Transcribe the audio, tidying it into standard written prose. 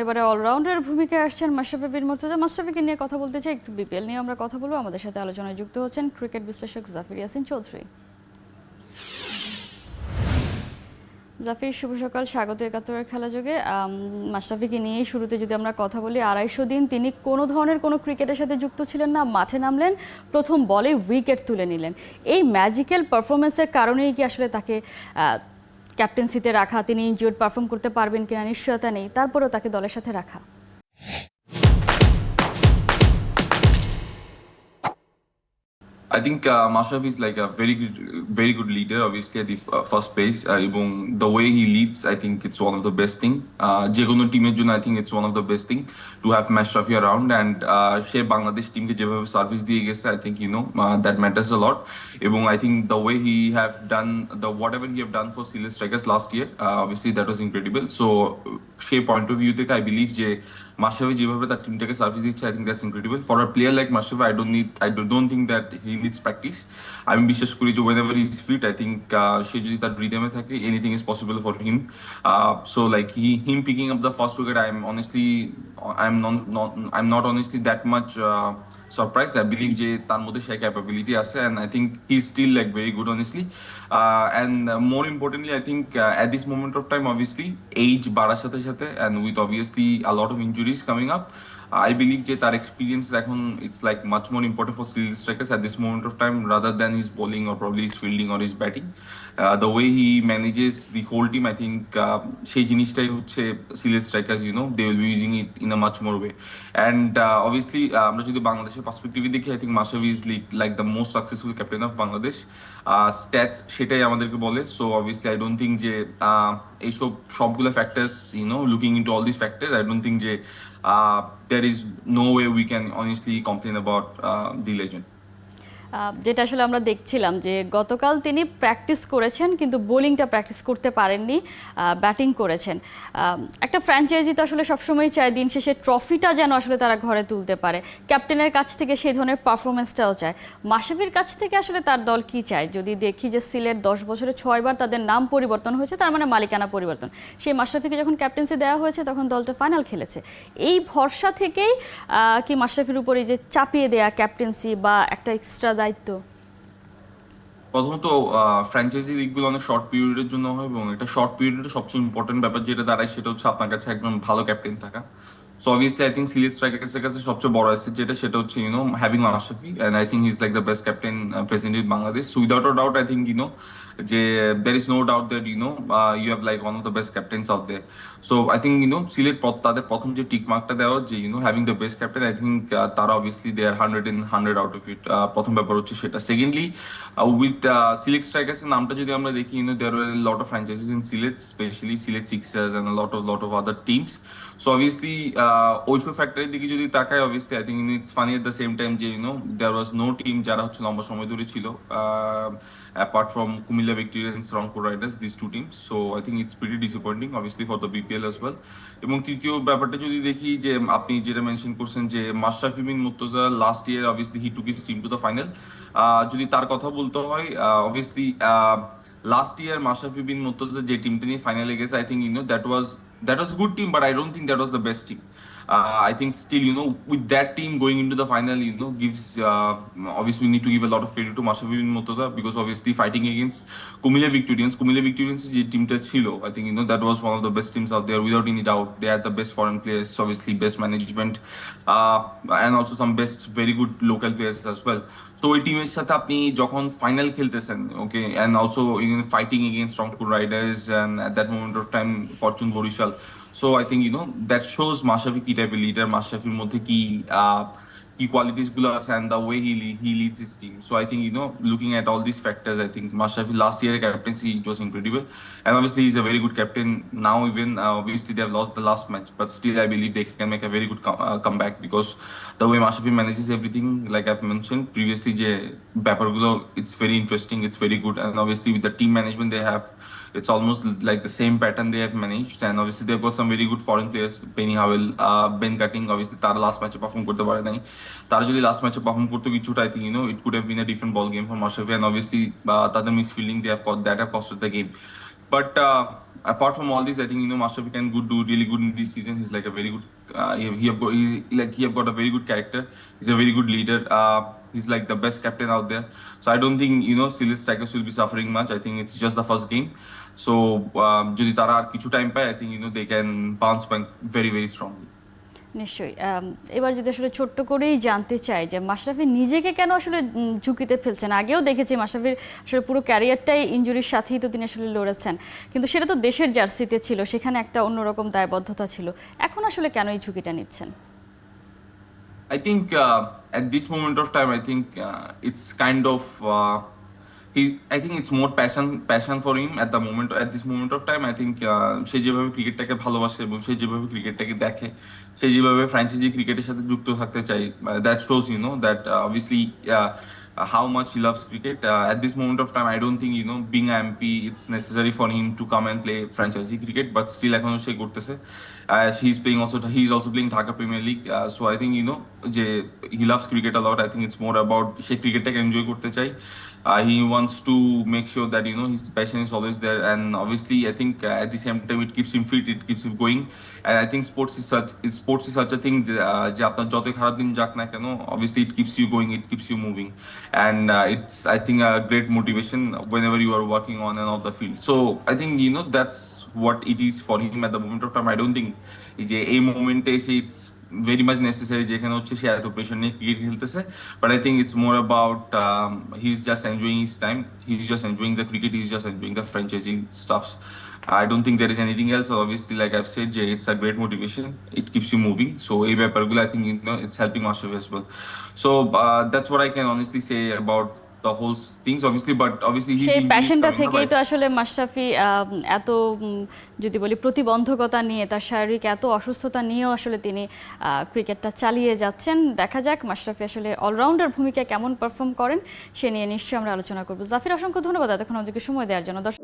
এবারে অলরাউন্ডার ভূমিকায় আসছেন মাশরাফি বিন মুর্তজা। মাশরাফিকে নিয়ে কথা বলতে চাই, একটু বিপিএল নিয়ে আমরা কথা বলবো। আমাদের সাথে আলোচনায় যুক্ত হচ্ছেন ক্রিকেট বিশ্লেষক জাফর ইয়াসিন চৌধুরী। জাফির, শুভ সকাল, স্বাগত একাত্তরের খেলাযোগে। মাশরাফিকে নিয়েই শুরুতে যদি আমরা কথা বলি, ২৫০ দিন তিনি কোনো ধরনের কোনো ক্রিকেটের সাথে যুক্ত ছিলেন না, মাঠে নামলেন, প্রথম বলে উইকেট তুলে নিলেন। এই ম্যাজিক্যাল পারফরমেন্সের কারণেই কি আসলে তাকে ক্যাপ্টেন্সিতে রাখা, তিনি ইনজিওর্ড পারফর্ম করতে পারবেন কিনা নিশ্চয়তা নেই, তারপরেও তাকে দলের সাথে রাখা? I think Mashraf is like a very good leader. Obviously, at the first place, the way he leads, I think it's one of the best thing. Jekono teamer jonno, I think it's one of the best thing to have Mashrafi around, and she Bangladesh team ke jeভাবে service diye geche, I think that matters a lot. Ebong I think the way he have done whatever he have done for Silent Strikers last year, obviously that was incredible. So, she point of view theke I believe je Mashrafi যেভাবে তার টিমটাকে service দিচ্ছে, I think that's incredible. For a player like Mashrafi, I don't think that he needs practice. আমি বিশ্বাস করি যে whenever he is fit, I think সে যদি তার রিদমে থাকে, anything is possible for him. So like him picking up the first wicket, I'm not honestly that much surprised. I believe যে তার মধ্যে সেই ক্যাপাবিলিটি আছে, and I think he's still like very good honestly. And more importantly, I think at this moment of time, obviously age বাড়ার সাথে সাথে, and with obviously a lot of injuries coming up, I believe যে তার experience এখন it's like much more important for Silent Strikers at this moment of time rather than his bowling or probably his fielding or his batting. The way he manages the whole team, I think সেই জিনিসটাই হচ্ছে Silent Strikers, they will be using it in a much more way. And obviously আমরা যদি বাংলাদেশের পার্সপেক্টিভে দেখি, I think Mashrafi is like the most successful captain of Bangladesh. Stats সেটাই আমাদেরকে বলে. So obviously I don't think যে এইসব সবগুলো factors, looking into all these factors, I don't think যে there is no way we can honestly complain about the legend. যেটা আসলে আমরা দেখছিলাম যে গতকাল তিনি প্র্যাকটিস করেছেন কিন্তু বোলিংটা প্র্যাকটিস করতে পারেননি, ব্যাটিং করেছেন। একটা ফ্র্যাঞ্চাইজি তো আসলে সবসময় চায় দিন শেষে ট্রফিটা যেন আসলে তারা ঘরে তুলতে পারে, ক্যাপ্টেনের কাছ থেকে সেই ধরনের পারফরমেন্সটাও চায়। মাশরাফির কাছ থেকে আসলে তার দল কি চায়? যদি দেখি যে সিলেট 10 বছরে 6 বার তাদের নাম পরিবর্তন হয়েছে, তার মানে মালিকানা পরিবর্তন। সেই মাশরাফিকে যখন ক্যাপ্টেন্সি দেওয়া হয়েছে তখন দলটা ফাইনাল খেলেছে। এই ভরসা থেকেই কি মাশরাফির উপরে যে চাপিয়ে দেয়া ক্যাপ্টেন্সি বা একটা এক্সট্রা দায়িত্ব? প্রথমত ফ্র্যাঞ্চাইজি লিগগুলো অনেক শর্ট পিরিয়ডের জন্য হয়, এবং একটা শর্ট পিরিয়ডের সবচেয়ে ইম্পর্টেন্ট ব্যাপার যেটা দাঁড়ায় সেটা হচ্ছে আপনার কাছে একজন ভালো ক্যাপ্টেন থাকা। So obviously I think Silent Strikers এর কাছে সবচেয়ে বড় অ্যাসেট সেটা হচ্ছে having Mashrafi, and I think he's like the best captain present in Bangladesh. So without a doubt I think যে there is no doubt that you have like one of the best captains out there. So I think Sylhet তাদের প্রথম যে tick মার্কটা দেওয়া যে having the best captain, I think তারা obviously they are 100 out of it. প্রথম ব্যাপার হচ্ছে সেটা। Secondly, with Silent Strikers এর নামটা যদি আমরা দেখি, there were a lot of franchises in Silet, especially Silet Sixers and a lot of other teams. So obviously ওইসব ফ্যাক্টরের দিকে যদি তাকায়, obviously I think it's funny at the same time যে there was no team যারা হচ্ছে লম্বা সময় ধরে ছিল, apart from Kumilla Victorians, Rangpur Riders, these two teams. So I think it's pretty disappointing obviously for the BPL as well. এবং তৃতীয় ব্যাপারটা যদি দেখি যে আপনি যেটা মেনশন করছেন যে Mashrafe bin Mortaza last year obviously he took his team to the final. যদি তার কথা বলতে হয়, obviously last year Mashrafi bin Murtaza যে টিমটা নিয়ে ফাইনালে গেছে, I think that was a good team, but I don't think that was the best team. I think still with that team going into the final gives obviously we need to give a lot of credit to Mashrafi bin Murtaza, because obviously fighting against Kumilla Victorians যে টিমটা ছিল, I think that was one of the best teams out there without any doubt. They had the best foreign players, obviously best management, and also some best very good local players as well. So ওই টিমের সাথে আপনি যখন final খেলতেছেন, okay, and also fighting against Rangpur Riders and at that moment of time Fortune Borishal. So I think that shows Mashrafi কি টাইপের leader, মাশরাফির মধ্যে কি qualities গুলো আছে, and the way he leads his team. So I think looking at all these factors, I think Mashrafi last year captaincy it was incredible, and obviously he's a very good captain now. Even obviously they have lost the last match, but still I believe they can make a very good comeback, because the way Mashrafi manages everything, like I've mentioned previously, je ব্যাপারগুলো it's very interesting, it's very good, and obviously with the team management they have, it's almost like the same pattern they have managed, and obviously they've got some very good foreign players. Penny Howell, Ben Cutting, obviously তারা last ম্যাচে perform করতে পারে নাই। তারা যদি last ম্যাচে perform করতে কিছুটা, I think it could have been a different ball game for Mashrafi, and obviously তাদের misfielding they have got that have costed the game. But apart from all this, I think Mashrafi can do really good in this season. He's like a very good. He have got a very good character. He's a very good leader. He's like the best captain out there. So I don't think Silly Strikers will be suffering much. I think it's just the first game. So যদি তারা আর কিছু time পায়, I think they can bounce back very very strongly. নিশ্চয়ই। এবার যদি আসলে ছোট্ট করেই জানতে চাই যে মাশরাফি নিজেকে কেন আসলে ঝুঁকিতে ফেলছেন। আগেও দেখেছি মাশরাফির আসলে পুরো ক্যারিয়ারটাই ইনজুরির সাথেই তো তিনি আসলে লড়েছেন, কিন্তু সেটা তো দেশের জার্সিতে ছিল, সেখানে একটা অন্যরকম দায়বদ্ধতা ছিল। এখন আসলে কেন এই ঝুঁকিটা নিচ্ছেন? I think at this moment of time, I think it's kind of I think it's more passion for him at the moment. At this moment of time, I think সে যেভাবে ক্রিকেটটাকে ভালোবাসে এবং সে যেভাবে ক্রিকেটটাকে দেখে, সে যেভাবে ফ্র্যাঞ্চাইজি ক্রিকেটের সাথে যুক্ত থাকতে চাই, that shows that obviously how much he loves cricket. At this moment of time, I don't think being an MP it's necessary for him to come and play franchise cricket, but still এখনো সে করতেছে। He's also playing Dhaka Premier League. So I think যে he loves cricket a lot. I think it's more about সে ক্রিকেটটাকে enjoy করতে চাই। He wants to make sure that his passion is always there, and obviously I think at the same time it keeps him fit, it keeps him going, and I think sports is such a thing যে আপনার যতই খারাপ দিন যাক না কেন, obviously it keeps you going, it keeps you moving, and it's I think a great motivation whenever you are working on and off the field. So I think that's what it is for him at the moment of time. I don't think যে এই মোমেন্টে এসে it's very much necessary যেখানে হচ্ছে সে এত pressure নিয়ে cricket খেলতেছে, but I think it's more about he's just enjoying his time, he's just enjoying the cricket, he's just enjoying the franchising stuffs. I don't think there is anything else. Obviously, like I've said, Jay, it's a great motivation, it keeps you moving. So এই ব্যাপারগুলো I think it's helping Mashrafi as well. So that's what I can honestly say about the whole things, obviously, but obviously সেই প্যাশনটা থেকেই তো আসলে মাশরাফি এত যদি বলি প্রতিবন্ধকতা নিয়ে, তার শারীরিক এত অসুস্থতা নিয়েও আসলে তিনি ক্রিকেটটা চালিয়ে যাচ্ছেন। দেখা যাক মাশরাফি আসলে অলরাউন্ডার ভূমিকায় কেমন পারফর্ম করেন, সে নিয়ে নিশ্চয়ই আমরা আলোচনা করব। জাফির, অসংখ্য ধন্যবাদ এতক্ষণ আমাদেরকে সময় দেওয়ার জন্য। দর্শক